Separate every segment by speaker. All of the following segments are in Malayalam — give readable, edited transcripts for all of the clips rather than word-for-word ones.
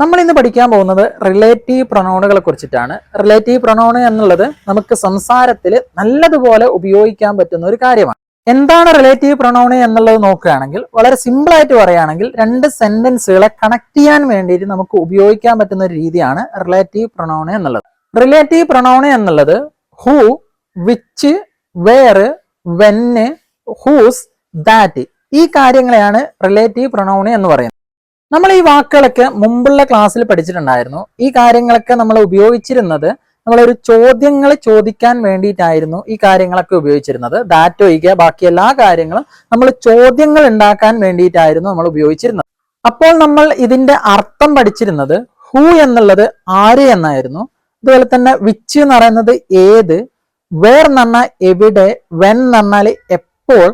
Speaker 1: നമ്മൾ ഇന്ന് പഠിക്കാൻ പോകുന്നത് റിലേറ്റീവ് പ്രൊനൗണുകളെ കുറിച്ചിട്ടാണ്. റിലേറ്റീവ് പ്രൊനൗൺ എന്നുള്ളത് നമുക്ക് സംസാരത്തിൽ നല്ലതുപോലെ ഉപയോഗിക്കാൻ പറ്റുന്ന ഒരു കാര്യമാണ്. എന്താണ് റിലേറ്റീവ് പ്രൊനൗൺ എന്നുള്ളത് നോക്കുകയാണെങ്കിൽ വളരെ സിമ്പിൾ ആയിട്ട് പറയുകയാണെങ്കിൽ രണ്ട് സെന്റൻസുകളെ കണക്ട് ചെയ്യാൻ വേണ്ടിയിട്ട് നമുക്ക് ഉപയോഗിക്കാൻ പറ്റുന്ന ഒരു രീതിയാണ് റിലേറ്റീവ് പ്രൊനൗൺ എന്നുള്ളത്. റിലേറ്റീവ് പ്രൊനൗൺ എന്നുള്ളത് who, which, where, when, whose, that ഈ കാര്യങ്ങളെയാണ് റിലേറ്റീവ് പ്രൊനൗൺ എന്ന് പറയുന്നത്. നമ്മൾ ഈ വാക്കുകളൊക്കെ മുമ്പുള്ള ക്ലാസ്സിൽ പഠിച്ചിട്ടുണ്ടായിരുന്നു. ഈ കാര്യങ്ങളൊക്കെ നമ്മൾ ഉപയോഗിച്ചിരുന്നത് നമ്മളൊരു ചോദ്യങ്ങൾ ചോദിക്കാൻ വേണ്ടിയിട്ടായിരുന്നു ഈ കാര്യങ്ങളൊക്കെ ഉപയോഗിച്ചിരുന്നത്. ദാറ്റ് ഒഴികെ ബാക്കി എല്ലാ കാര്യങ്ങളും നമ്മൾ ചോദ്യങ്ങൾ ഉണ്ടാക്കാൻ വേണ്ടിയിട്ടായിരുന്നു നമ്മൾ ഉപയോഗിച്ചിരുന്നത്. അപ്പോൾ നമ്മൾ ഇതിന്റെ അർത്ഥം പഠിച്ചിരുന്നത് ഹൂ എന്നുള്ളത് ആര് എന്നായിരുന്നു. അതുപോലെ തന്നെ വിച്ച് എന്ന് പറയുന്നത് ഏത്, വേർ എന്ന് പറഞ്ഞാൽ എവിടെ, വെൻ എന്ന് പറഞ്ഞാൽ എപ്പോൾ,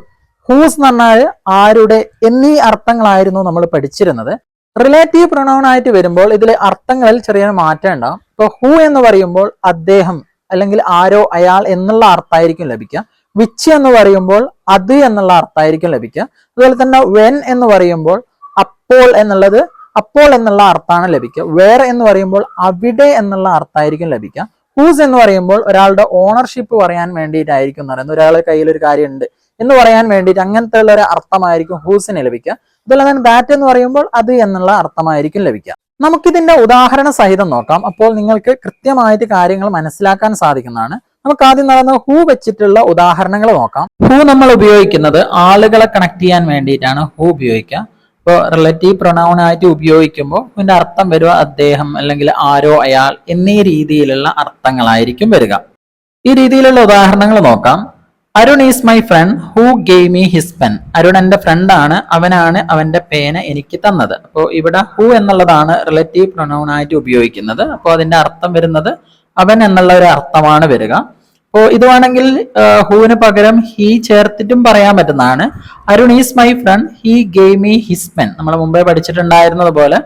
Speaker 1: ഹൂസ് എന്ന് പറഞ്ഞാൽ ആരുടെ എന്നീ അർത്ഥങ്ങളായിരുന്നു നമ്മൾ പഠിച്ചിരുന്നത്. റിലേറ്റീവ് പ്രൊനൗൺ ആയിട്ട് വരുമ്പോൾ ഇതിലെ അർത്ഥങ്ങളിൽ ചെറിയൊരു മാറ്റം ഉണ്ടാവും. ഇപ്പൊ ഹൂ എന്ന് പറയുമ്പോൾ അദ്ദേഹം അല്ലെങ്കിൽ ആരോ, അയാൾ എന്നുള്ള അർത്ഥമായിരിക്കും ലഭിക്കുക. വിച്ച് എന്ന് പറയുമ്പോൾ അത് എന്നുള്ള അർത്ഥമായിരിക്കും ലഭിക്കുക. അതുപോലെ തന്നെ വെൻ എന്ന് പറയുമ്പോൾ അപ്പോൾ എന്നുള്ള അർത്ഥമാണ് ലഭിക്കുക. വേർ എന്ന് പറയുമ്പോൾ അവിടെ എന്നുള്ള അർത്ഥമായിരിക്കും ലഭിക്കുക. ഹൂസ് എന്ന് പറയുമ്പോൾ ഒരാളുടെ ഓണർഷിപ്പ് പറയാൻ വേണ്ടിയിട്ടായിരിക്കും എന്ന് പറയുന്നത്. ഒരാളുടെ കയ്യിൽ ഒരു കാര്യം ഉണ്ട് എന്ന് പറയാൻ വേണ്ടിയിട്ട് അങ്ങനത്തെ ഉള്ള ഒരു അർത്ഥമായിരിക്കും ഹൂസിന് ലഭിക്കുക. അതുപോലെ തന്നെ ദാറ്റ് എന്ന് പറയുമ്പോൾ അത് എന്നുള്ള അർത്ഥമായിരിക്കും ലഭിക്കുക. നമുക്കിതിന്റെ ഉദാഹരണ സഹിതം നോക്കാം. അപ്പോൾ നിങ്ങൾക്ക് കൃത്യമായിട്ട് കാര്യങ്ങൾ മനസ്സിലാക്കാൻ സാധിക്കുന്നതാണ്. നമുക്ക് ആദ്യം നടന്ന ഹൂ വെച്ചിട്ടുള്ള ഉദാഹരണങ്ങൾ നോക്കാം. ഹൂ നമ്മൾ ഉപയോഗിക്കുന്നത് ആളുകളെ കണക്ട് ചെയ്യാൻ വേണ്ടിയിട്ടാണ് ഹൂ ഉപയോഗിക്കുക. ഇപ്പോൾ റിലേറ്റീവ് പ്രൊനൗൺ ആയിട്ട് ഉപയോഗിക്കുമ്പോൾ ഇതിന്റെ അർത്ഥം വരിക അദ്ദേഹം അല്ലെങ്കിൽ ആരോ, അയാൾ എന്നീ രീതിയിലുള്ള അർത്ഥങ്ങളായിരിക്കും വരിക. ഈ രീതിയിലുള്ള ഉദാഹരണങ്ങൾ നോക്കാം. Arun is my front who gave me his pen. Arun എന്റെ ഫ്രണ്ടാണ്, അവനാണ് അവന്റെ പേന എനിക്ക് തന്നത്. അപ്പോൾ ഇവിടെ ഹൂ എന്നുള്ളതാണ് റിലേറ്റീവ് പ്രൊനൗൺ ആയിട്ട് ഉപയോഗിക്കുന്നത്. അപ്പോൾ അതിന്റെ അർത്ഥം വരുന്നത് അവൻ എന്നുള്ള ഒരു അർത്ഥമാണ് വരിക. അപ്പോൾ ഇത് വേണമെങ്കിൽ ഹൂവിന് പകരം ഹീ ചേർത്തിട്ടും പറയാൻ പറ്റുന്നതാണ്. Arun is my front he gave me his pen. നമ്മൾ മുമ്പേ പഠിച്ചിട്ടുണ്ടായിരുന്നത് പോലെ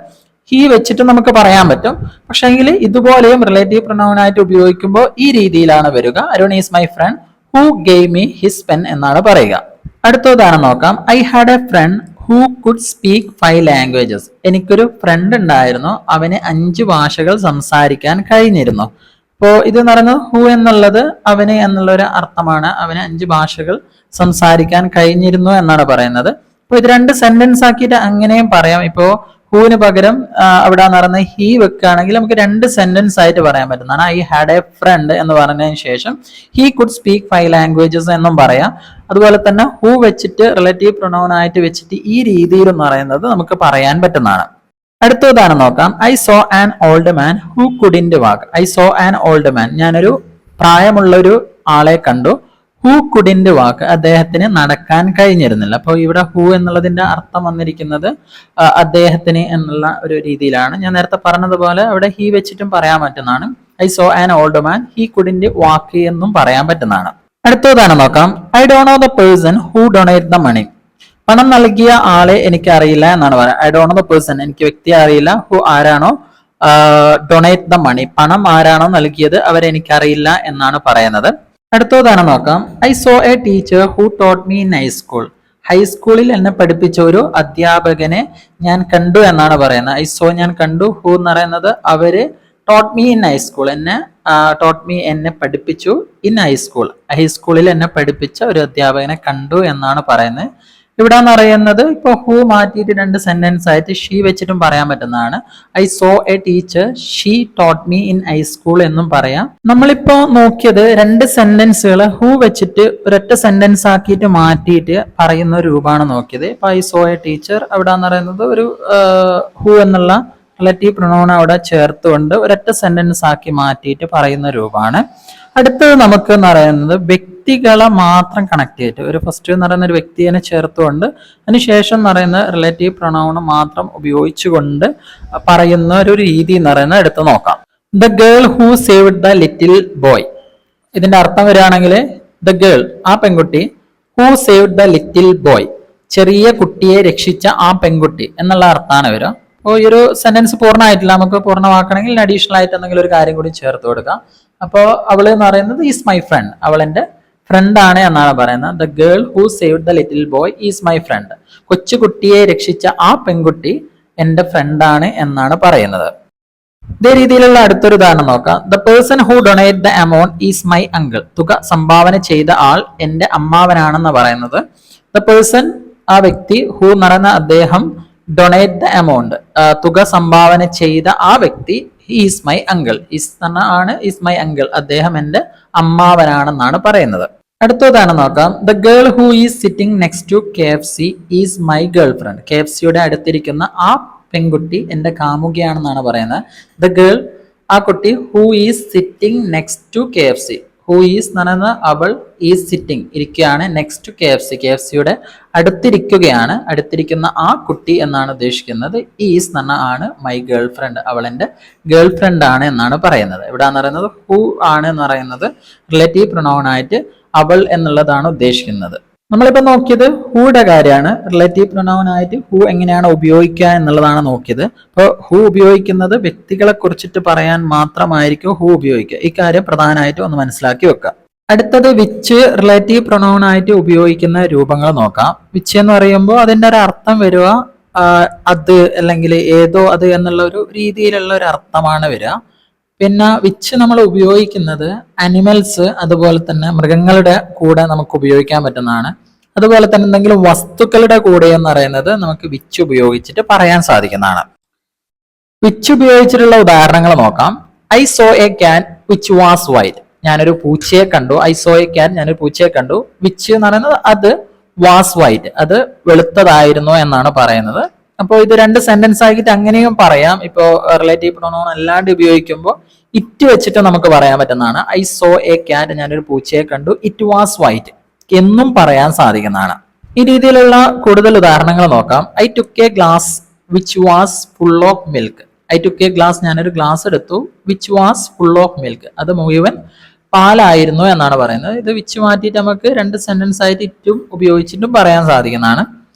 Speaker 1: ഹീ വെച്ചിട്ട് നമുക്ക് പറയാൻ പറ്റും. പക്ഷെങ്കിൽ ഇതുപോലെയും റിലേറ്റീവ് പ്രൊനൗൺ ആയിട്ട് ഉപയോഗിക്കുമ്പോൾ ഈ രീതിയിലാണ് വരിക. Arun is my front who gave me his pen എന്നാണ് പറയുക. അടുത്ത ഉദാഹരണം നോക്കാം. I had a friend who could speak 5 languages. എനിക്കൊരു ഫ്രണ്ട് ഉണ്ടായിരുന്നു, അവന് 5 ഭാഷകൾ സംസാരിക്കാൻ കഴിഞ്ഞിരുന്നു. അപ്പോൾ ഇത് എന്ന് പറയുന്നത് ഹൂ എന്നുള്ളത് അവന് എന്നുള്ള ഒരു അർത്ഥമാണ്. അവന് 5 ഭാഷകൾ സംസാരിക്കാൻ കഴിഞ്ഞിരുന്നു എന്നാണ് പറയുന്നത്. അപ്പോൾ ഇത് രണ്ട് സെന്റൻസ് ആക്കിയിട്ട് അങ്ങനെയും പറയാം. ഇപ്പോ ഹൂവിന് പകരം അവിടെ നടന്ന ഹീ വെക്കുകയാണെങ്കിൽ നമുക്ക് രണ്ട് സെന്റൻസ് ആയിട്ട് പറയാൻ പറ്റുന്നതാണ്. ഐ ഹാഡ് എ ഫ്രണ്ട് എന്ന് പറഞ്ഞതിന് ശേഷം ഹീ കുഡ് സ്പീക്ക് 5 ലാംഗ്വേജസ് എന്നും പറയാം. അതുപോലെ തന്നെ ഹൂ വെച്ചിട്ട് റിലേറ്റീവ് പ്രൊനൗൺ ആയിട്ട് വെച്ചിട്ട് ഈ രീതിയിൽ എന്ന് പറയുന്നത് നമുക്ക് പറയാൻ പറ്റുന്നതാണ്. അടുത്ത ഉദാഹരണം നോക്കാം. I saw an old man who couldn't walk. I saw an old മാൻ, ഞാനൊരു പ്രായമുള്ള ഒരു ആളെ കണ്ടു. ഹൂ കുഡിന്റ് വാക്ക്, അദ്ദേഹത്തിന് നടക്കാൻ കഴിഞ്ഞിരുന്നില്ല. അപ്പോൾ ഇവിടെ ഹൂ എന്നുള്ളതിന്റെ അർത്ഥം വന്നിരിക്കുന്നത് അദ്ദേഹത്തിന് എന്നുള്ള ഒരു രീതിയിലാണ്. ഞാൻ നേരത്തെ പറഞ്ഞതുപോലെ അവിടെ ഹീ വെച്ചിട്ടും പറയാൻ പറ്റുന്നതാണ്. I saw an old man he couldn't walk എന്നും പറയാൻ പറ്റുന്നതാണ്. അടുത്ത ഉദാഹരണം നോക്കാം. I don't know the person who donate the money. പണം നൽകിയ ആളെ എനിക്ക് അറിയില്ല എന്നാണ് പറയുന്നത്. I don't know the person, എനിക്ക് വ്യക്തിയെ അറിയില്ല. ഹൂ ആരാണോ ഡൊണേറ്റ് ദ മണി, പണം ആരാണോ നൽകിയത് അവരെ എനിക്കറിയില്ല എന്നാണ് പറയുന്നത്. അടുത്ത ഉദാഹരണം നോക്കാം. I so A teacher who taught me in high school. ഹൈസ്കൂളിൽ എന്നെ പഠിപ്പിച്ച ഒരു അധ്യാപകനെ ഞാൻ കണ്ടു എന്നാണ് പറയുന്നത്. ഐ സോ ഞാൻ കണ്ടു, ഹൂ എന്ന് പറയുന്നത് അവര്, ടോട്ട് മീ ഇൻ ഹൈസ്കൂൾ എന്നെ പഠിപ്പിച്ചു, ഇൻ ഹൈസ്കൂൾ ഹൈസ്കൂളിൽ എന്നെ പഠിപ്പിച്ച ഒരു അധ്യാപകനെ കണ്ടു എന്നാണ് പറയുന്നത്. ഇവിടെ എന്ന് പറയുന്നത് ഇപ്പൊ ഹൂ മാറ്റിയിട്ട് രണ്ട് സെന്റൻസ് ആയിട്ട് ഷീ വെച്ചിട്ടും പറയാൻ പറ്റുന്നതാണ്. I so A teacher she taught me in high school എന്നും പറയാം. നമ്മളിപ്പോ നോക്കിയത് രണ്ട് സെന്റൻസുകൾ ഹൂ വെച്ചിട്ട് ഒരൊറ്റ സെന്റൻസ് ആക്കിയിട്ട് മാറ്റിയിട്ട് പറയുന്ന രൂപമാണ് നോക്കിയത്. ഇപ്പൊ ഐ സോ എ ടീച്ചർ അവിടെ എന്ന് പറയുന്നത് ഒരു ഹൂ എന്നുള്ള റിലേറ്റീവ് പ്രൊനൗൺ അവിടെ ചേർത്തുകൊണ്ട് ഒരൊറ്റ സെന്റൻസ് ആക്കി മാറ്റിയിട്ട് പറയുന്ന രൂപമാണ്. അടുത്തത് നമുക്ക് എന്ന് പറയുന്നത് വ്യക്തികളെ മാത്രം കണക്ട് ചെയ്തിട്ട് ഒരു ഫസ്റ്റ് എന്ന് പറയുന്ന ഒരു വ്യക്തിയെ ചേർത്തുകൊണ്ട് അതിനുശേഷം എന്ന് പറയുന്ന റിലേറ്റീവ് പ്രൊനൗൺ മാത്രം ഉപയോഗിച്ചുകൊണ്ട് പറയുന്ന ഒരു രീതി എന്ന് പറയുന്നത് എടുത്ത് നോക്കാം. The girl who saved the little boy. ഇതിന്റെ അർത്ഥം വരികയാണെങ്കിൽ ദ ഗേൾ, ആ പെൺകുട്ടി, who saved the little boy, ചെറിയ കുട്ടിയെ രക്ഷിച്ച ആ പെൺകുട്ടി എന്നുള്ള അർത്ഥമാണ് വരിക. അപ്പോൾ ഈ ഒരു സെന്റൻസ് പൂർണ്ണമായിട്ടില്ല, നമുക്ക് പൂർണ്ണമാക്കണമെങ്കിൽ അഡീഷണൽ ആയിട്ട് എന്തെങ്കിലും ഒരു കാര്യം കൂടി ചേർത്ത് കൊടുക്കാം. അപ്പോൾ അവൾ എന്ന് പറയുന്നത് ഈസ് മൈ ഫ്രണ്ട്, അവൾ എൻ്റെ ഫ്രണ്ട് ആണ് എന്നാണ് പറയുന്നത്. The girl who saved the little boy is my friend, കൊച്ചുകുട്ടിയെ രക്ഷിച്ച ആ പെൺകുട്ടി എന്റെ ഫ്രണ്ടാണ് എന്നാണ് പറയുന്നത്. ഇതേ രീതിയിലുള്ള അടുത്തൊരു ഉദാഹരണം നോക്കാം. The person who donate the amount is my uncle. തുക സംഭാവന ചെയ്ത ആൾ എന്റെ അമ്മാവനാണെന്ന് പറയുന്നത്. ദ പേഴ്സൺ, ആ വ്യക്തി, ഹു എന്ന് പറയുന്ന അദ്ദേഹം, ഡൊണേറ്റ് ദ എമൗണ്ട്, തുക സംഭാവന ചെയ്ത ആ വ്യക്തി, is my uncle, is my uncle, അദ്ദേഹം എന്റെ അമ്മാവനാണെന്നാണ് പറയുന്നത്. അടുത്തതാണ് നോക്കാം. The girl who is sitting next to KFC is my girl friend. KFCയുടെ അടുത്തിരിക്കുന്ന ആ പെൺകുട്ടി എന്റെ കാമുകിയാണെന്നാണ് പറയുന്നത്. ദ ഗേൾ, ആ കുട്ടി, who is sitting next to KFC. Who is എന്ന് പറയുന്നത് അവൾ, ഈസ് സിറ്റിംഗ് ഇരിക്കുകയാണ്, നെക്സ്റ്റ് ടു KFCയുടെ അടുത്തിരിക്കുകയാണ്, അടുത്തിരിക്കുന്ന ആ കുട്ടി എന്നാണ് ഉദ്ദേശിക്കുന്നത്. ഈസ് എന്ന് പറഞ്ഞാൽ ആണ്, മൈ ഗേൾ ഫ്രണ്ട്, അവൾ എൻ്റെ ഗേൾ ഫ്രണ്ട് ആണ് എന്നാണ് പറയുന്നത്. ഇവിടെ എന്ന് പറയുന്നത് ഹു ആണ് എന്ന് പറയുന്നത് റിലേറ്റീവ് പ്രൊനൗൺ ആയിട്ട് അവൾ എന്നുള്ളതാണ് ഉദ്ദേശിക്കുന്നത്. നമ്മളിപ്പോൾ നോക്കിയത് ഹൂയുടെ കാര്യമാണ്. റിലേറ്റീവ് പ്രൊനൗൺ ആയിട്ട് ഹു എങ്ങനെയാണ് ഉപയോഗിക്കുക എന്നുള്ളതാണ് നോക്കിയത്. അപ്പോൾ ഹു ഉപയോഗിക്കുന്നത് വ്യക്തികളെ കുറിച്ചിട്ട് പറയാൻ മാത്രമായിരിക്കും ഹു ഉപയോഗിക്കുക. ഇക്കാര്യം പ്രധാനമായിട്ട് ഒന്ന് മനസ്സിലാക്കി വെക്കുക. അടുത്തത് വിച്ച് റിലേറ്റീവ് പ്രൊനൗൺ ആയിട്ട് ഉപയോഗിക്കുന്ന രൂപങ്ങൾ നോക്കാം. വിച്ച് എന്ന് പറയുമ്പോൾ അതിൻ്റെ ഒരു അർത്ഥം വരിക അത് അല്ലെങ്കിൽ ഏതോ അത് എന്നുള്ള ഒരു രീതിയിലുള്ള ഒരു അർത്ഥമാണ് വരിക. പിന്നെ വിച്ച് നമ്മൾ ഉപയോഗിക്കുന്നത് അനിമൽസ്, അതുപോലെ തന്നെ മൃഗങ്ങളുടെ കൂടെ നമുക്ക് ഉപയോഗിക്കാൻ പറ്റുന്നതാണ്. അതുപോലെ തന്നെ എന്തെങ്കിലും വസ്തുക്കളുടെ കൂടെ എന്ന് പറയുന്നത് നമുക്ക് വിച്ച് ഉപയോഗിച്ചിട്ട് പറയാൻ സാധിക്കുന്നതാണ്. വിച്ച് ഉപയോഗിച്ചിട്ടുള്ള ഉദാഹരണങ്ങൾ നോക്കാം. I so A can which was white. ഞാനൊരു പൂച്ചയെ കണ്ടു. ഐ സോ എ ക്യാൻ, ഞാനൊരു പൂച്ചയെ കണ്ടു. വിച്ച് എന്ന് പറയുന്നത് അത്, വാസ് വൈറ്റ്, അത് വെളുത്തതായിരുന്നു എന്നാണ് പറയുന്നത്. അപ്പോൾ ഇത് രണ്ട് സെന്റൻസ് ആക്കിയിട്ട് അങ്ങനെയും പറയാം. ഇപ്പോൾ റിലേറ്റീവ് പ്രൊനൗൺ അല്ലാണ്ട് ഉപയോഗിക്കുമ്പോൾ ഇറ്റ് വെച്ചിട്ട് നമുക്ക് പറയാൻ പറ്റുന്നതാണ്. ഐ സോ എ ക്യാറ്റ്, ഞാനൊരു പൂച്ചയെ കണ്ടു. ഇറ്റ് വാസ് വൈറ്റ് എന്നും പറയാൻ സാധിക്കുന്നതാണ്. ഈ രീതിയിലുള്ള കൂടുതൽ ഉദാഹരണങ്ങൾ നോക്കാം. I took A glass which was full of milk. I took A glass, ഞാനൊരു ഗ്ലാസ് എടുത്തു. Which was full of milk, അത് മുഴുവൻ പാലായിരുന്നു എന്നാണ് പറയുന്നത്. ഇത് വിച്ച് മാറ്റിയിട്ട് നമുക്ക് രണ്ട് സെന്റൻസ് ആയിട്ട് ഇറ്റും ഉപയോഗിച്ചിട്ടും പറയാൻ സാധിക്കുന്നതാണ്.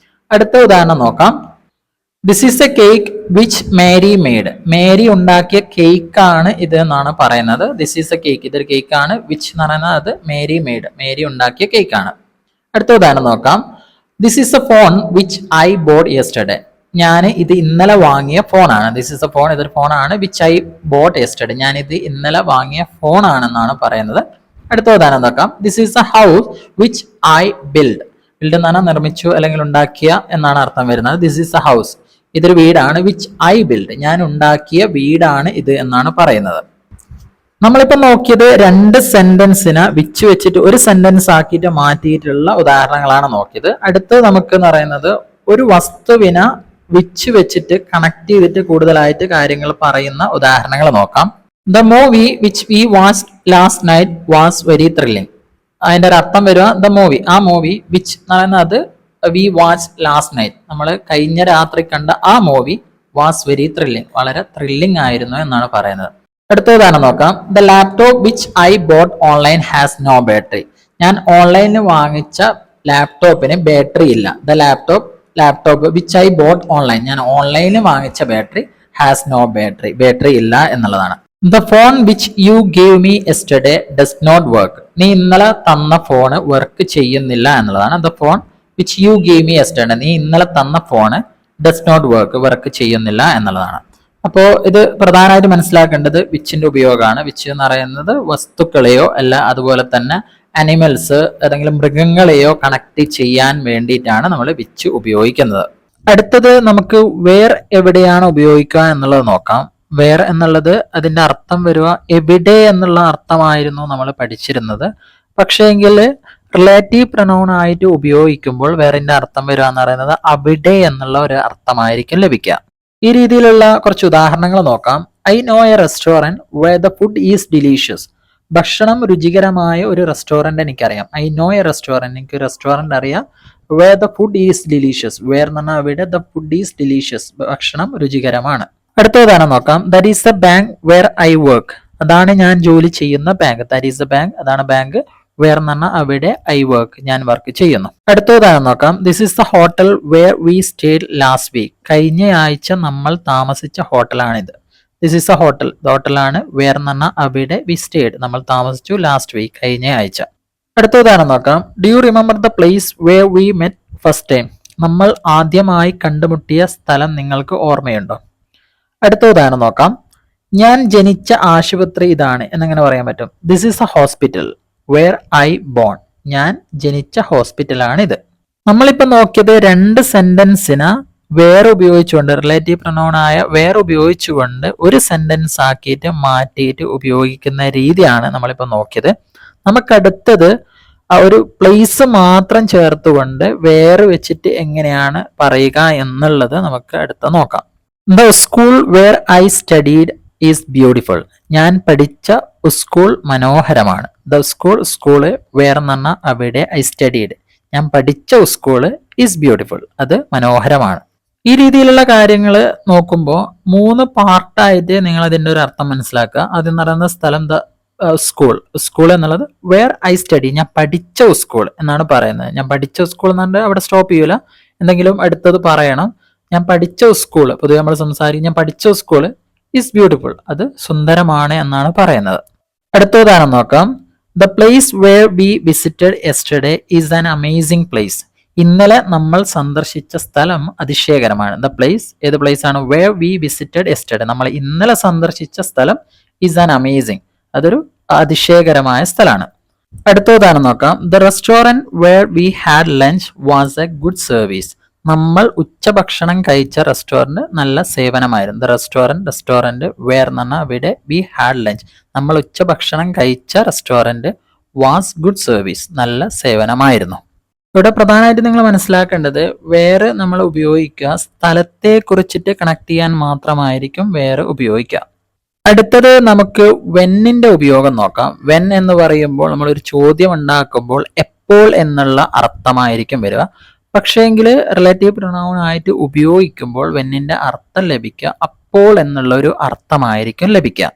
Speaker 1: അടുത്ത ഉദാഹരണം നോക്കാം. This is A cake which Mary made. Mary ഉണ്ടാക്കിയ കേക്കാണ് ഇത് എന്നാണ് പറയുന്നത്. ദിസ് ഈസ് എ കേക്ക്, ഇതൊരു കേക്കാണ്. വിച്ച് എന്ന് പറയുന്നത് അത്, മേരി മെയ്ഡ്, മേരി ഉണ്ടാക്കിയ കേക്കാണ്. അടുത്ത ഉദാഹരണം നോക്കാം. This is A phone which I boat yesterday. ഞാൻ ഇത് ഇന്നലെ വാങ്ങിയ ഫോണാണ്. ദിസ് ഈസ് എ ഫോൺ, ഇതൊരു ഫോണാണ്. വിച്ച് ഐ ബോട്ട് യെസ്റ്റർഡേ, ഞാൻ ഇത് ഇന്നലെ വാങ്ങിയ ഫോണാണെന്നാണ് പറയുന്നത്. അടുത്ത ഉദാഹരണം നോക്കാം. This is A house which I build. Build എന്ന് പറഞ്ഞാൽ നിർമ്മിച്ചു അല്ലെങ്കിൽ ഉണ്ടാക്കിയ എന്നാണ് അർത്ഥം വരുന്നത്. ദിസ് ഈസ് എ ഹൗസ്, ഇതൊരു വീടാണ്. വിച്ച് ഐ ബിൽഡ്, ഞാൻ ഉണ്ടാക്കിയ വീടാണ് ഇത് എന്നാണ് പറയുന്നത്. നമ്മളിപ്പോ നോക്കിയത് രണ്ട് സെന്റൻസിനെ വിച്ച് വെച്ചിട്ട് ഒരു സെന്റൻസ് ആക്കിയിട്ട് മാറ്റിയിട്ടുള്ള ഉദാഹരണങ്ങളാണ് നോക്കിയത്. അടുത്ത് നമുക്ക് എന്ന് പറയുന്നത് ഒരു വസ്തുവിനെ വിച്ച് വെച്ചിട്ട് കണക്ട് ചെയ്തിട്ട് കൂടുതലായിട്ട് കാര്യങ്ങൾ പറയുന്ന ഉദാഹരണങ്ങൾ നോക്കാം. The movie which we watched last night was very thrilling. അതിന്റെ ഒരു അർത്ഥം വരിക ദ മൂവി, ആ മൂവി, വിച്ച് എന്ന് പറയുന്നത് വി വാച്ച് ലാസ്റ്റ് നൈറ്റ്, നമ്മൾ കഴിഞ്ഞ രാത്രി കണ്ട ആ മൂവി, വാസ് വെരി ത്രില്ലിംഗ്, വളരെ ത്രില്ലിംഗ് ആയിരുന്നു എന്നാണ് പറയുന്നത്. അടുത്തതാണ് നോക്കാം. The laptop which I bought online has no battery. ഞാൻ ഓൺലൈനിൽ വാങ്ങിച്ച ലാപ്ടോപ്പിന് ബാറ്ററി ഇല്ല. The laptop which I bought online, ഞാൻ ഓൺലൈനിൽ വാങ്ങിച്ച battery, has no battery, battery ഇല്ല എന്നുള്ളതാണ്. The phone which you gave me yesterday does not work. നീ ഇന്നലെ തന്ന ഫോണ് വർക്ക് ചെയ്യുന്നില്ല എന്നുള്ളതാണ്. The phone which you gave me yesterday, നീ ഇന്നലെ തന്ന ഫോണ് ഡസ് നോട്ട് വർക്ക് ചെയ്യുന്നില്ല എന്നുള്ളതാണ്. അപ്പോൾ ഇത് പ്രധാനമായിട്ട് മനസ്സിലാക്കേണ്ടത് വിച്ചിന്റെ ഉപയോഗമാണ്. വിച്ച് എന്ന് പറയുന്നത് വസ്തുക്കളെയോ അല്ല അതുപോലെ തന്നെ അനിമൽസ് ഏതെങ്കിലും മൃഗങ്ങളെയോ കണക്ട് ചെയ്യാൻ വേണ്ടിയിട്ടാണ് നമ്മൾ വിച്ച് ഉപയോഗിക്കുന്നത്. അടുത്തത് നമുക്ക് വേർ എവിടെയാണ് ഉപയോഗിക്കുക എന്നുള്ളത് നോക്കാം. വേർ എന്നുള്ളത് അതിന്റെ അർത്ഥം വരിക എവിടെ എന്നുള്ള അർത്ഥമായിരുന്നു നമ്മൾ പഠിച്ചിരുന്നത്. പക്ഷേങ്കിൽ റിലേറ്റീവ് പ്രൊനൗൺ ആയിട്ട് ഉപയോഗിക്കുമ്പോൾ വേറിന്റെ അർത്ഥം വരിക എന്ന് പറയുന്നത് അവിടെ എന്നുള്ള ഒരു അർത്ഥമായിരിക്കും ലഭിക്കുക. ഈ രീതിയിലുള്ള കുറച്ച് ഉദാഹരണങ്ങൾ നോക്കാം. I know a restaurant where the food is delicious. ഭക്ഷണം രുചികരമായ ഒരു റെസ്റ്റോറൻറ്റ് എനിക്കറിയാം. ഐ നോ എ റെസ്റ്റോറൻറ്റ്, എനിക്ക് റെസ്റ്റോറൻറ്റ് അറിയാം. Where the food is delicious, where എന്ന് പറഞ്ഞാൽ അവിടെ, ദ ഫുഡ് ഈസ് ഡിലീഷ്യസ്, ഭക്ഷണം രുചികരമാണ്. അടുത്തതാണ് നോക്കാം. That is the bank where I work. അതാണ് ഞാൻ ജോലി ചെയ്യുന്ന bank. That is the bank, അതാണ് ബാങ്ക്. വേർ എന്ന് പറഞ്ഞാൽ അവിടെ, ഐ വർക്ക്, ഞാൻ വർക്ക് ചെയ്യുന്നു. അടുത്തതാണ് നോക്കാം. This is the hotel where we stayed last week. കഴിഞ്ഞ ആഴ്ച നമ്മൾ താമസിച്ച ഹോട്ടലാണിത്. ദിസ് ഈസ് എ ഹോട്ടൽ, ഹോട്ടലാണ്. വേർ എന്ന് പറഞ്ഞാൽ അവിടെ, വി സ്റ്റേഡ്, നമ്മൾ താമസിച്ചു, ലാസ്റ്റ് വീക്ക്, കഴിഞ്ഞ ആഴ്ച. അടുത്തതാണ് നോക്കാം. Do you remember the place where we met first time. നമ്മൾ ആദ്യമായി കണ്ടുമുട്ടിയ സ്ഥലം നിങ്ങൾക്ക് ഓർമ്മയുണ്ടോ? അടുത്ത ഉദാഹരണം നോക്കാം. ഞാൻ ജനിച്ച ആശുപത്രി ഇതാണ് എന്നെങ്ങനെ പറയാൻ പറ്റും? This is a hospital where I born. ഞാൻ ജനിച്ച ഹോസ്പിറ്റലാണിത്. നമ്മളിപ്പോ നോക്കിയത് രണ്ട് സെന്റൻസിന് വേറെ ഉപയോഗിച്ചുകൊണ്ട്, റിലേറ്റീവ് പ്രൊനൗൺ ആയ വേറെ ഉപയോഗിച്ചുകൊണ്ട് ഒരു സെന്റൻസ് ആക്കിയിട്ട് മാറ്റിയിട്ട് ഉപയോഗിക്കുന്ന രീതിയാണ് നമ്മളിപ്പോ നോക്കിയത്. നമുക്കടുത്തത് ആ ഒരു പ്ലേസ് മാത്രം ചേർത്തുകൊണ്ട് വേറെ വെച്ചിട്ട് എങ്ങനെയാണ് പറയുക എന്നുള്ളത് നമുക്ക് അടുത്ത നോക്കാം. The school where I studied is beautiful. ഞാൻ പഠിച്ച സ്കൂൾ മനോഹരമാണ്. ദ സ്കൂള് വേർ എന്ന് പറഞ്ഞാൽ അവിടെ, ഐ സ്റ്റഡീഡ് ഞാൻ പഠിച്ച സ്കൂള് ഈസ് ബ്യൂട്ടിഫുൾ അത് മനോഹരമാണ്. ഈ രീതിയിലുള്ള കാര്യങ്ങൾ നോക്കുമ്പോൾ 3 പാർട്ടായിട്ട് നിങ്ങൾ അതിൻ്റെ ഒരു അർത്ഥം മനസ്സിലാക്കുക. ആദ്യം പറയുന്ന സ്ഥലം ദ സ്കൂൾ എന്നുള്ളത് വേർ ഐ സ്റ്റഡി ഞാൻ പഠിച്ച സ്കൂൾ എന്നാണ് പറയുന്നത്. ഞാൻ പഠിച്ച സ്കൂൾ എന്ന് പറഞ്ഞാൽ അവിടെ സ്റ്റോപ്പ് ചെയ്യൂല, എന്തെങ്കിലും അടുത്തത് പറയണം. ഞാൻ പഠിച്ച സ്കൂൾ, പൊതുവെ നമ്മൾ സംസാരിക്കും ഞാൻ പഠിച്ച സ്കൂൾ ഈസ് ബ്യൂട്ടിഫുൾ അത് സുന്ദരമാണ് എന്നാണ് പറയുന്നത്. അടുത്ത ഉദാഹരണം നോക്കാം. The place where we visited yesterday is an amazing place. ഇന്നലെ നമ്മൾ സന്ദർശിച്ച സ്ഥലം അതിശയകരമാണ്. ദ പ്ലേസ് ഏത് പ്ലേസ് ആണ്? വേർ വി വിസിറ്റഡ് യെസ്റ്റർഡേ നമ്മൾ ഇന്നലെ സന്ദർശിച്ച സ്ഥലം ഈസ് ആൻ അമേസിംഗ് അതൊരു അതിശയകരമായ സ്ഥലമാണ്. അടുത്ത ഉദാഹരണം നോക്കാം. The restaurant where we had lunch was a good service. നമ്മൾ ഉച്ചഭക്ഷണം കഴിച്ച റെസ്റ്റോറന്റ് നല്ല സേവനമായിരുന്നു. ദ റെസ്റ്റോറന്റ് വേർ എന്ന് പറഞ്ഞാൽ അവിടെ, വി ഹാഡ് ലഞ്ച് നമ്മൾ ഉച്ചഭക്ഷണം കഴിച്ച റെസ്റ്റോറന്റ് വാസ് ഗുഡ് സർവീസ് നല്ല സേവനമായിരുന്നു. ഇവിടെ പ്രധാനമായിട്ട് നിങ്ങൾ മനസ്സിലാക്കേണ്ടത് വേറെ നമ്മൾ ഉപയോഗിക്കുക സ്ഥലത്തെ കുറിച്ചിട്ട് കണക്ട് ചെയ്യാൻ മാത്രമായിരിക്കും വേറെ ഉപയോഗിക്കുക. അടുത്തത് നമുക്ക് വെന്നിന്റെ ഉപയോഗം നോക്കാം. വെൻ എന്ന് പറയുമ്പോൾ നമ്മൾ ഒരു ചോദ്യം ഉണ്ടാക്കുമ്പോൾ എപ്പോൾ എന്നുള്ള അർത്ഥമായിരിക്കും വരിക. പക്ഷേങ്കിൽ റിലേറ്റീവ് പ്രൊനൗൺ ആയിട്ട് ഉപയോഗിക്കുമ്പോൾ വെന്നിന്റെ അർത്ഥം ലഭിക്കുക അപ്പോൾ എന്നുള്ള ഒരു അർത്ഥമായിരിക്കും ലഭിക്കുക.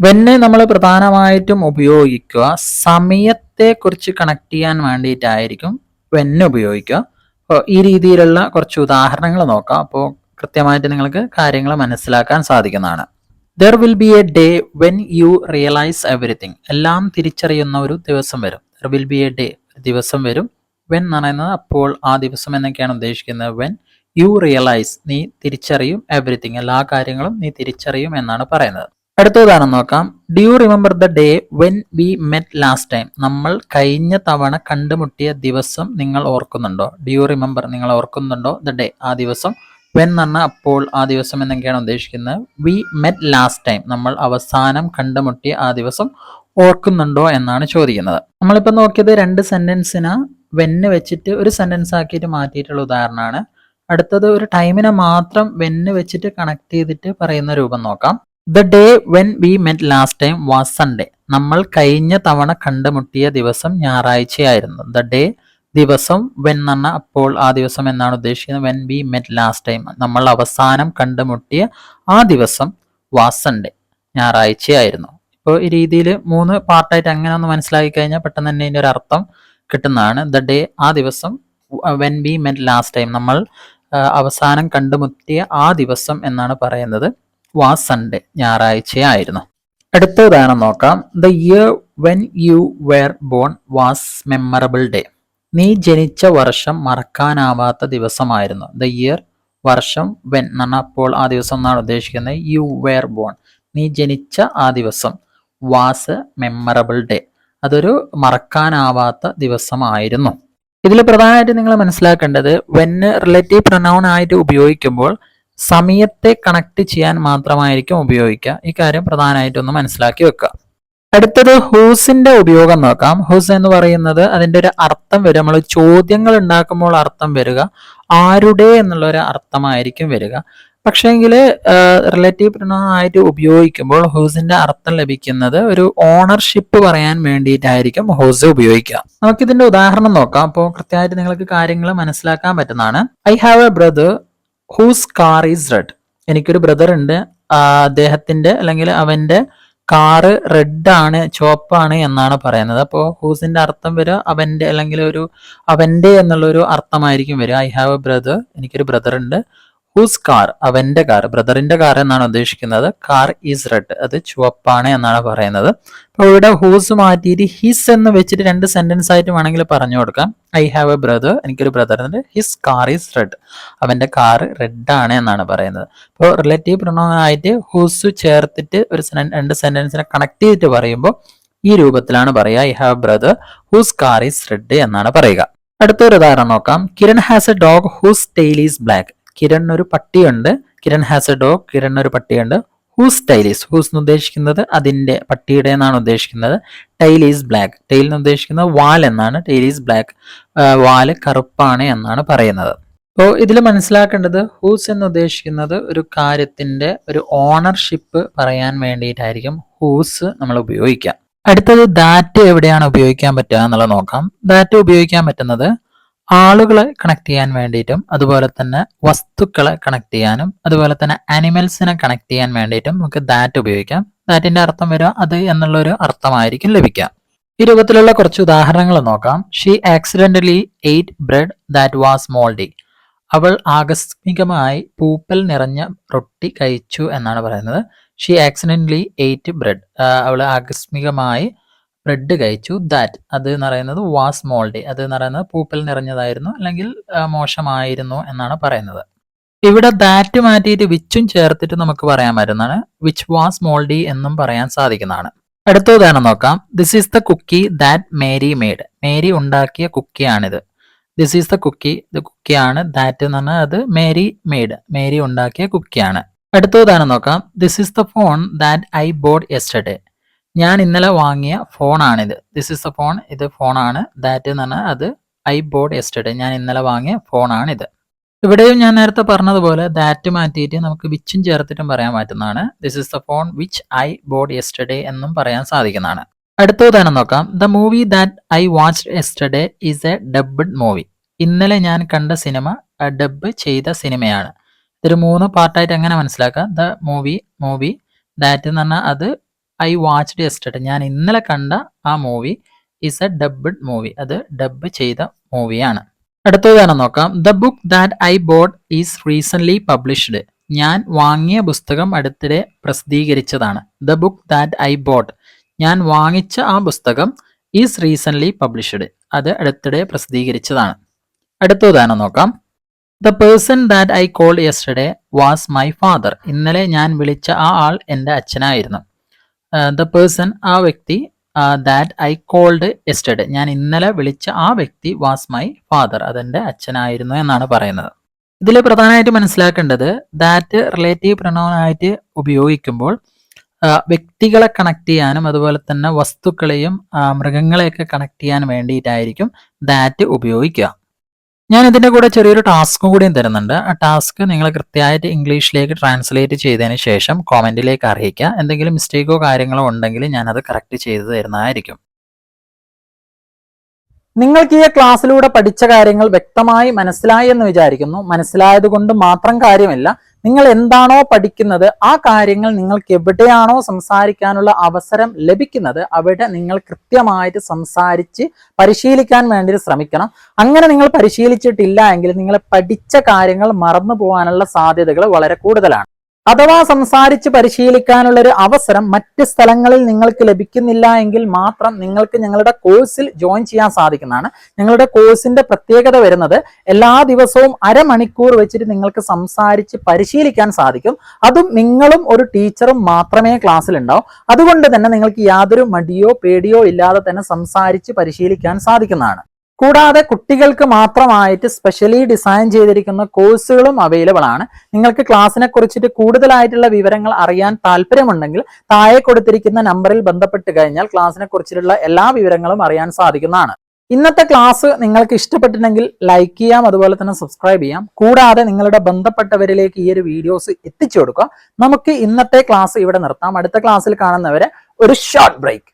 Speaker 1: വെന്ന് നമ്മൾ പ്രധാനമായിട്ടും ഉപയോഗിക്കുക സമയത്തെ കുറിച്ച് കണക്ട് ചെയ്യാൻ വേണ്ടിയിട്ടായിരിക്കും വെന്ന് ഉപയോഗിക്കുക. അപ്പോൾ ഈ രീതിയിലുള്ള കുറച്ച് ഉദാഹരണങ്ങൾ നോക്കാം. അപ്പോൾ കൃത്യമായിട്ട് നിങ്ങൾക്ക് കാര്യങ്ങൾ മനസ്സിലാക്കാൻ സാധിക്കുന്നതാണ്. There will be a day when you realize everything. എല്ലാം തിരിച്ചറിയുന്ന ഒരു ദിവസം വരും. There will be a day ഒരു ദിവസം വരും. When എന്ന് പറയുന്നത് അപ്പോൾ, ആ ദിവസം എന്നൊക്കെയാണ് ഉദ്ദേശിക്കുന്നത്. When you realize നീ തിരിച്ചറിയും, everything എല്ലാ കാര്യങ്ങളും നീ തിരിച്ചറിയും എന്നാണ് പറയുന്നത്. അടുത്ത ഉദാഹരണം നോക്കാം. Do you remember the day when we met last time? നമ്മൾ കഴിഞ്ഞ തവണ കണ്ടുമുട്ടിയ ദിവസം നിങ്ങൾ ഓർക്കുന്നുണ്ടോ? Do you remember നിങ്ങൾ ഓർക്കുന്നുണ്ടോ? The day ആ ദിവസം. വെൻ എന്ന് പറഞ്ഞാൽ അപ്പോൾ, ആ ദിവസം എന്നൊക്കെയാണ് ഉദ്ദേശിക്കുന്നത്. വി മെറ്റ് ലാസ്റ്റ് ടൈം നമ്മൾ അവസാനം കണ്ടുമുട്ടിയ ആ ദിവസം ഓർക്കുന്നുണ്ടോ എന്നാണ് ചോദിക്കുന്നത്. നമ്മളിപ്പോൾ നോക്കിയത് രണ്ട് സെന്റൻസിന് വെന്ന് വെച്ചിട്ട് ഒരു സെന്റൻസ് ആക്കിയിട്ട് മാറ്റിയിട്ടുള്ള ഉദാഹരണമാണ്. അടുത്തത് ഒരു ടൈമിനെ മാത്രം വെന്ന് വെച്ചിട്ട് കണക്ട് ചെയ്തിട്ട് പറയുന്ന രൂപം നോക്കാം. The day when we met last time was Sunday. നമ്മൾ കഴിഞ്ഞ തവണ കണ്ടുമുട്ടിയ ദിവസം ഞായറാഴ്ചയായിരുന്നു. ദ ഡേ ദിവസം, വെൻ എന്ന് പറഞ്ഞാൽ അപ്പോൾ, ആ ദിവസം എന്നാണ് ഉദ്ദേശിക്കുന്നത്. When we met last time നമ്മൾ അവസാനം കണ്ടുമുട്ടിയ ആ ദിവസം വാസ് സൺഡേ ഞായറാഴ്ചയായിരുന്നു. ഇപ്പോൾ ഈ രീതിയിൽ 3 പാർട്ടായിട്ട് അങ്ങനെ ഒന്ന് മനസ്സിലാക്കി കഴിഞ്ഞാൽ പെട്ടെന്ന് തന്നെ ഇതിൻ്റെ ഒരു അർത്ഥം കിട്ടുന്നതാണ്. ദ ഡേ ആ ദിവസം, when we met last time നമ്മൾ അവസാനം കണ്ടുമുട്ടിയ ആ ദിവസം എന്നാണ് പറയുന്നത്. വാസ് സൺഡേ ഞായറാഴ്ചയായിരുന്നു. അടുത്ത ഉദാഹരണം നോക്കാം. The year when you were born was memorable day. നീ ജനിച്ച വർഷം മറക്കാനാവാത്ത ദിവസമായിരുന്നു. ദ ഇയർ വർഷം, വെൻ എന്ന് പറഞ്ഞാൽ അപ്പോൾ, ആ ദിവസം എന്നാണ് ഉദ്ദേശിക്കുന്നത്. യു വെർ ബോൺ നീ ജനിച്ച ആ ദിവസം. വാസ് മെമ്മറബിൾ ഡേ അതൊരു മറക്കാനാവാത്ത ദിവസമായിരുന്നു. ഇതിൽ പ്രധാനമായിട്ട് നിങ്ങൾ മനസ്സിലാക്കേണ്ടത് വെന്ന് റിലേറ്റീവ് പ്രൊനൗൺ ആയിട്ട് ഉപയോഗിക്കുമ്പോൾ സമയത്തെ കണക്ട് ചെയ്യാൻ മാത്രമായിരിക്കും ഉപയോഗിക്കുക. ഈ കാര്യം പ്രധാനമായിട്ടൊന്ന് മനസ്സിലാക്കി വെക്കുക. അടുത്തത് ഹൂസിന്റെ ഉപയോഗം നോക്കാം. ഹൂസ് എന്ന് പറയുന്നത് അതിന്റെ ഒരു അർത്ഥം വരും. നമ്മൾ ചോദ്യങ്ങൾ ഉണ്ടാക്കുമ്പോൾ അർത്ഥം വരിക ആരുടെ എന്നുള്ള ഒരു അർത്ഥമായിരിക്കും വരിക. പക്ഷേങ്കിൽ റിലേറ്റീവ് പ്രൊനൗൺ ആയിട്ട് ഉപയോഗിക്കുമ്പോൾ ഹൂസിന്റെ അർത്ഥം ലഭിക്കുന്നത് ഒരു ഓണർഷിപ്പ് പറയാൻ വേണ്ടിയിട്ടായിരിക്കും ഹൂസ് ഉപയോഗിക്കുക. നമുക്കിതിന്റെ ഉദാഹരണം നോക്കാം. അപ്പോൾ കൃത്യമായിട്ട് നിങ്ങൾക്ക് കാര്യങ്ങൾ മനസ്സിലാക്കാൻ പറ്റുന്നതാണ്. I have a brother whose car is red. എനിക്കൊരു ബ്രദർ ഉണ്ട്, അദ്ദേഹത്തിന്റെ അല്ലെങ്കിൽ അവന്റെ കാറ് റെഡ് ആണ്, ചുവപ്പാണ് എന്നാണ് പറയുന്നത്. അപ്പോൾ ഹൂസിന്റെ അർത്ഥം വരിക അവന്റെ അല്ലെങ്കിൽ ഒരു അവന്റെ എന്നുള്ളൊരു അർത്ഥമായിരിക്കും വരിക. ഐ ഹാവ് എ ബ്രദർ എനിക്കൊരു ബ്രദർ ഉണ്ട്. ഹൂസ് കാർ, അവന്റെ കാർ, ബ്രദറിന്റെ കാർ എന്നാണ് ഉദ്ദേശിക്കുന്നത്. കാർ ഈസ് റെഡ്, അത് ചുവപ്പാണ് എന്നാണ് പറയുന്നത്. അപ്പൊ ഇവിടെ ഹൂസ് മാറ്റിയിട്ട് ഹിസ് എന്ന് വെച്ചിട്ട് 2 സെന്റൻസ് ആയിട്ട് വേണമെങ്കിൽ പറഞ്ഞു കൊടുക്കാം. ഐ ഹാവ് എ ബ്രദർ, എനിക്കൊരു ബ്രദർ ഉണ്ട്. ഹിസ് കാർ ഈസ് റെഡ്, അവന്റെ കാർ റെഡ് ആണ് എന്നാണ് പറയുന്നത്. അപ്പോൾ റിലേറ്റീവ് പ്രൊനൗൺ ആയിട്ട് ഹൂസ് ചേർത്തിട്ട് ഒരു 2 സെന്റൻസിനെ കണക്ട് ചെയ്തിട്ട് പറയുമ്പോൾ ഈ രൂപത്തിലാണ് പറയുക. I have brother whose car is red എന്നാണ് പറയുക. അടുത്തൊരു ഉദാഹരണം നോക്കാം. Kiran has a dog whose tail is black. Kiran ഒരു പട്ടിയുണ്ട്. Kiran has a dog, Kiran ഒരു പട്ടിയുണ്ട്. ഹൂസ് ടൈൽ ഈസ്, ഹൂസ് എന്ന് ഉദ്ദേശിക്കുന്നത് അതിന്റെ, പട്ടിയുടെ എന്നാണ് ഉദ്ദേശിക്കുന്നത്. ടൈൽ ഈസ് ബ്ലാക്ക്, ടൈൽ എന്ന് ഉദ്ദേശിക്കുന്നത് വാൽ എന്നാണ്. ടൈൽ ഈസ് ബ്ലാക്ക്, വാല് കറുപ്പാണ് എന്നാണ് പറയുന്നത്. അപ്പോൾ ഇതിൽ മനസ്സിലാക്കേണ്ടത് ഹൂസ് എന്ന് ഉദ്ദേശിക്കുന്നത് ഒരു കാര്യത്തിന്റെ ഒരു ഓണർഷിപ്പ് പറയാൻ വേണ്ടിയിട്ടായിരിക്കും ഹൂസ് നമ്മൾ ഉപയോഗിക്കുക. അടുത്തത് ദാറ്റ് എവിടെയാണ് ഉപയോഗിക്കാൻ പറ്റുക എന്നുള്ളത് നോക്കാം. ദാറ്റ് ഉപയോഗിക്കാൻ പറ്റുന്നത് ആളുകളെ കണക്ട് ചെയ്യാൻ വേണ്ടിയിട്ടും അതുപോലെ തന്നെ വസ്തുക്കളെ കണക്ട് ചെയ്യാനും അതുപോലെ തന്നെ ആനിമൽസിനെ കണക്ട് ചെയ്യാൻ വേണ്ടിയിട്ടും നമുക്ക് ദാറ്റ് ഉപയോഗിക്കാം. ദാറ്റിന്റെ അർത്ഥം വരിക അത് എന്നുള്ളൊരു അർത്ഥമായിരിക്കും ലഭിക്കുക. ഈ രൂപത്തിലുള്ള കുറച്ച് ഉദാഹരണങ്ങൾ നോക്കാം. She accidentally ate bread that was mouldy. അവൾ ആകസ്മികമായി പൂപ്പൽ നിറഞ്ഞ റൊട്ടി കഴിച്ചു എന്നാണ് പറയുന്നത്. ഷീ ആക്സിഡന്റലി എയ്റ്റ് ബ്രെഡ്, അവൾ ആകസ്മികമായി ബ്രെഡ് കഴിച്ചു. ദാറ്റ്, അത് എന്ന് പറയുന്നത് വാസ് മോൾഡി, അത് എന്ന് പറയുന്നത് പൂപ്പൽ നിറഞ്ഞതായിരുന്നു അല്ലെങ്കിൽ മോശമായിരുന്നു എന്നാണ് പറയുന്നത്. ഇവിടെ ദാറ്റ് മാറ്റിയിട്ട് വിച്ചും ചേർത്തിട്ട് നമുക്ക് പറയാൻ പറ്റുന്നതാണ്. വിച്ച് വാസ് മോൾഡി എന്നും പറയാൻ സാധിക്കുന്നതാണ്. അടുത്ത ഉദാഹരണം നോക്കാം. This is the Kuki that Mary made. Mary ഉണ്ടാക്കിയ കുക്കിയാണിത്. ദിസ് ഈസ് ദ കുക്കി, ഇത് കുക്കിയാണ്. ദാറ്റ് എന്ന് പറഞ്ഞാൽ അത് മേരി മെയ്ഡ്, മേരി ഉണ്ടാക്കിയ കുക്കിയാണ്. അടുത്ത ഉദാഹരണം നോക്കാം. This is the phone that I boat yesterday. ഞാൻ ഇന്നലെ വാങ്ങിയ ഫോണാണിത്. ദിസ് ഈസ് ദ ഫോൺ, ഇത് ഫോണാണ്. ദാറ്റ് എന്ന് പറഞ്ഞാൽ അത് ഐ ബോട്ട് യെസ്റ്റർഡേ, ഞാൻ ഇന്നലെ വാങ്ങിയ ഫോണാണിത്. ഇവിടെയും ഞാൻ നേരത്തെ പറഞ്ഞതുപോലെ ദാറ്റ് മാറ്റിയിട്ട് നമുക്ക് വിച്ചും ചേർത്തിട്ടും പറയാൻ പറ്റുന്നതാണ്. This is the phone which I boat yesterday എന്നും പറയാൻ സാധിക്കുന്നതാണ്. അടുത്ത ഉദാഹരണം നോക്കാം. The movie that I watched yesterday is a dubbed movie. ഇന്നലെ ഞാൻ കണ്ട സിനിമ ഡബ് ചെയ്ത സിനിമയാണ്. ഇതൊരു 3 പാർട്ടായിട്ട് എങ്ങനെ മനസ്സിലാക്കാം. ദ മൂവി ദാറ്റ് എന്ന് പറഞ്ഞാൽ അത് ഐ വാച്ച്ഡ് യെസ്റ്റർഡേ, ഞാൻ ഇന്നലെ കണ്ട ആ movie is a dubbed movie, അത് ഡബ് ചെയ്ത മൂവിയാണ്. അടുത്ത ഉദാഹരണം നോക്കാം. The book that I bought is recent published. ഞാൻ വാങ്ങിയ പുസ്തകം അടുത്തിടെ പ്രസിദ്ധീകരിച്ചതാണ്. The book that I bought, ഞാൻ വാങ്ങിച്ച ആ പുസ്തകം ഈസ് റീസെന്റ് പബ്ലിഷ്ഡ്, അത് അടുത്തിടെ പ്രസിദ്ധീകരിച്ചതാണ്. അടുത്ത ഉദാഹരണം നോക്കാം. The person that I called yesterday was my father. ഇന്നലെ ഞാൻ വിളിച്ച ആ ആൾ എൻ്റെ അച്ഛനായിരുന്നു. ദ പേഴ്സൺ, ആ വ്യക്തി, ദാറ്റ് ഐ കോൾഡ് യെസ്റ്റർഡേ, ഞാൻ ഇന്നലെ വിളിച്ച ആ വ്യക്തി വാസ് മൈ ഫാദർ, അതെൻ്റെ അച്ഛനായിരുന്നു എന്നാണ് പറയുന്നത്. ഇതിൽ പ്രധാനമായിട്ട് മനസ്സിലാക്കേണ്ടത് ദാറ്റ് റിലേറ്റീവ് പ്രൊനൗൺ ആയിട്ട് ഉപയോഗിക്കുമ്പോൾ വ്യക്തികളെ കണക്ട് ചെയ്യാനും അതുപോലെ തന്നെ വസ്തുക്കളെയും മൃഗങ്ങളെയൊക്കെ കണക്ട് ചെയ്യാൻ വേണ്ടിയിട്ടായിരിക്കും ദാറ്റ് ഉപയോഗിക്കുക. ഞാൻ ഇതിൻ്റെ കൂടെ ചെറിയൊരു ടാസ്കും കൂടിയും തരുന്നുണ്ട്. ആ ടാസ്ക് നിങ്ങൾ കൃത്യമായിട്ട് ഇംഗ്ലീഷിലേക്ക് ട്രാൻസ്ലേറ്റ് ചെയ്തതിന് ശേഷം കോമെന്റിലേക്ക് അറിയിക്കുക. എന്തെങ്കിലും മിസ്റ്റേക്കോ കാര്യങ്ങളോ ഉണ്ടെങ്കിൽ ഞാനത് കറക്റ്റ് ചെയ്തു തരുന്നതായിരിക്കും. നിങ്ങൾക്ക് ഈ ക്ലാസ്സിലൂടെ പഠിച്ച കാര്യങ്ങൾ വ്യക്തമായി മനസ്സിലായി എന്ന് വിചാരിക്കുന്നു. മനസ്സിലായത് കൊണ്ട് മാത്രം കാര്യമില്ല, നിങ്ങൾ എന്താണോ പഠിക്കുന്നത് ആ കാര്യങ്ങൾ നിങ്ങൾക്ക് എവിടെയാണോ സംസാരിക്കാനുള്ള അവസരം ലഭിക്കുന്നത് അവിടെ നിങ്ങൾ കൃത്യമായിട്ട് സംസാരിച്ച് പരിശീലിക്കാൻ വേണ്ടി ശ്രമിക്കണം. അങ്ങനെ നിങ്ങൾ പരിശീലിച്ചിട്ടില്ല എങ്കിൽ നിങ്ങൾ പഠിച്ച കാര്യങ്ങൾ മറന്നു പോകാനുള്ള സാധ്യതകൾ വളരെ കൂടുതലാണ്. അഥവാ സംസാരിച്ച് പരിശീലിക്കാനുള്ള ഒരു അവസരം മറ്റ് സ്ഥലങ്ങളിൽ നിങ്ങൾക്ക് ലഭിക്കുന്നില്ല എങ്കിൽ മാത്രം നിങ്ങൾക്ക് ഞങ്ങളുടെ കോഴ്സിൽ ജോയിൻ ചെയ്യാൻ സാധിക്കുന്നതാണ്. ഞങ്ങളുടെ കോഴ്സിന്റെ പ്രത്യേകത വരുന്നത് എല്ലാ ദിവസവും അരമണിക്കൂർ വെച്ചിട്ട് നിങ്ങൾക്ക് സംസാരിച്ച് പരിശീലിക്കാൻ സാധിക്കും. അതും നിങ്ങളും ഒരു ടീച്ചറും മാത്രമേ ക്ലാസ്സിൽ ഉണ്ടാവും. അതുകൊണ്ട് തന്നെ നിങ്ങൾക്ക് യാതൊരു മടിയോ പേടിയോ ഇല്ലാതെ തന്നെ സംസാരിച്ച് പരിശീലിക്കാൻ സാധിക്കുന്നതാണ്. കൂടാതെ കുട്ടികൾക്ക് മാത്രമായിട്ട് സ്പെഷ്യലി ഡിസൈൻ ചെയ്തിരിക്കുന്ന കോഴ്സുകളും അവൈലബിൾ ആണ്. നിങ്ങൾക്ക് ക്ലാസ്സിനെ കുറിച്ചിട്ട് കൂടുതലായിട്ടുള്ള വിവരങ്ങൾ അറിയാൻ താല്പര്യമുണ്ടെങ്കിൽ താഴെ കൊടുത്തിരിക്കുന്ന നമ്പറിൽ ബന്ധപ്പെട്ട് കഴിഞ്ഞാൽ ക്ലാസ്സിനെ കുറിച്ചിട്ടുള്ള എല്ലാ വിവരങ്ങളും അറിയാൻ സാധിക്കുന്നതാണ്. ഇന്നത്തെ ക്ലാസ് നിങ്ങൾക്ക് ഇഷ്ടപ്പെട്ടിട്ടുണ്ടെങ്കിൽ ലൈക്ക് ചെയ്യാം, അതുപോലെ തന്നെ സബ്സ്ക്രൈബ് ചെയ്യാം. കൂടാതെ നിങ്ങളുടെ ബന്ധപ്പെട്ടവരിലേക്ക് ഈ ഒരു വീഡിയോസ് എത്തിച്ചു കൊടുക്കുക. നമുക്ക് ഇന്നത്തെ ക്ലാസ് ഇവിടെ നിർത്താം. അടുത്ത ക്ലാസ്സിൽ കാണുന്നവരെ ഒരു ഷോർട്ട് ബ്രേക്ക്.